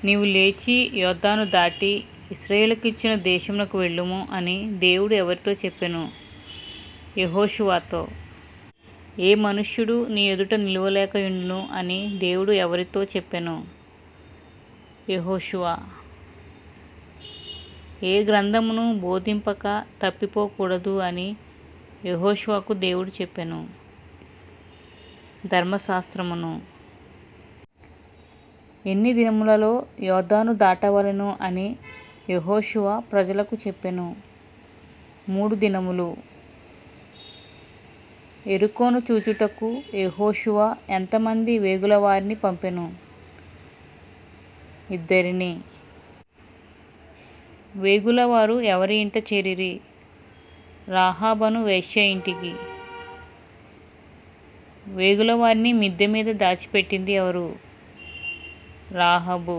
నీవు లేచి యొర్దాను దాటి ఇశ్రాయేలుకిచ్చిన దేశమునకు వెళ్ళుము అని దేవుడు ఎవరితో చెప్పెను? యెహోషువతో. ఏ మనుష్యుడు నీ ఎదుట నిలువలేకయుండును అని దేవుడు ఎవరితో చెప్పెను? యెహోషువ. ఏ గ్రంథమును బోధింపక తప్పిపోకూడదు అని యెహోషువకు దేవుడు చెప్పెను? ధర్మశాస్త్రమును. ఎన్ని దినములలో యొర్దాను దాటవలెను అని యెహోషువ ప్రజలకు చెప్పెను? 3 దినములు. యెరికోను చూచుటకు యెహోషువ ఎంతమంది వేగులవారిని పంపెను? 2. వేగులవారు ఎవరి ఇంట చేరిరి? రాహాబను వేశ్య ఇంటికి. వేగులవారిని మిద్దె మీద దాచిపెట్టింది ఎవరు? రాహాబు.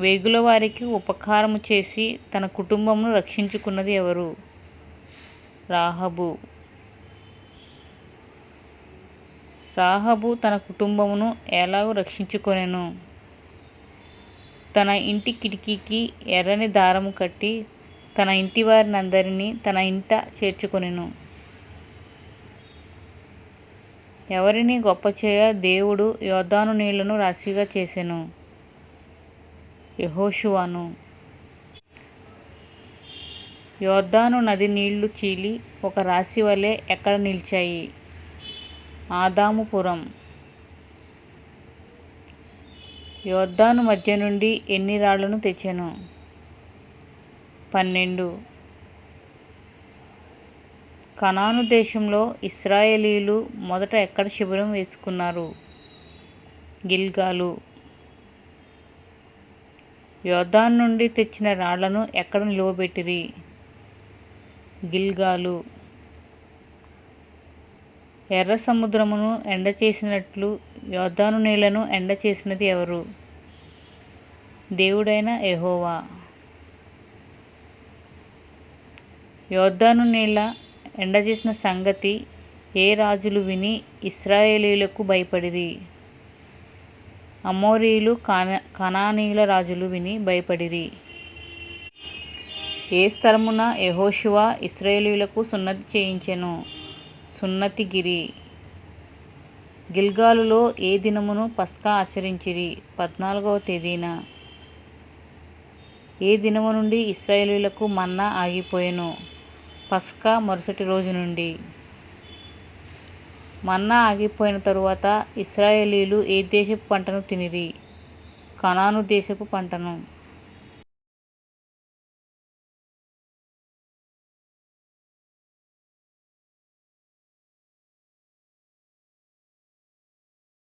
వేగులవారికి ఉపకారము చేసి తన కుటుంబమును రక్షించుకున్నది ఎవరు? రాహాబు. రాహాబు తన కుటుంబమును ఎలాగూ రక్షించుకొనెను? తన ఇంటి కిటికీకి ఎర్రని దారము కట్టి తన ఇంటివారినందరినీ తన ఇంట చేర్చుకొనెను. ఎవరిని గొప్పచేయ దేవుడు యొర్దాను నీళ్లను రాశిగా చేసెను? యెహోషువను. యొర్దాను నది నీళ్లు చీలి ఒక రాశి వలె ఎక్కడ నిలిచాయి? ఆదాముపురం. యొర్దాను మధ్య నుండి ఎన్ని రాళ్లను తెచ్చెను? 12. కనాను దేశంలో ఇశ్రాయేలీయులు మొదట ఎక్కడ శిబిరం వేసుకున్నారు? గిల్గాలు. యొర్దాను నుండి తెచ్చిన రాళ్లను ఎక్కడ నిలువబెట్టిరి? గిల్గాలు. ఎర్ర సముద్రమును ఎండచేసినట్లు యొర్దాను నీళ్లను ఎండచేసినది ఎవరు? దేవుడైన యెహోవా. యొర్దాను నీళ్ల ఎండచేసిన సంగతి ఏ రాజులు విని ఇశ్రాయేలీయులకు భయపడిరి? అమోరీయులు కనానీయుల రాజులు విని భయపడిరి. ఏ స్థలమున యెహోషువ ఇశ్రాయేలీయులకు సున్నతి చేయించెను? సున్నతి గిరి. గిల్గాలులో ఏ దినమును పస్కా ఆచరించిరి? 14వ తేదీన. ఏ దినము నుండి ఇశ్రాయేలీయులకు మన్నా ఆగిపోయెను? పస్కా మరుసటి రోజు నుండి. మన్నా ఆగిపోయిన తరువాత ఇశ్రాయేలీయులు ఏ దేశపు పంటను తినిరి? కనాను దేశపు పంటను.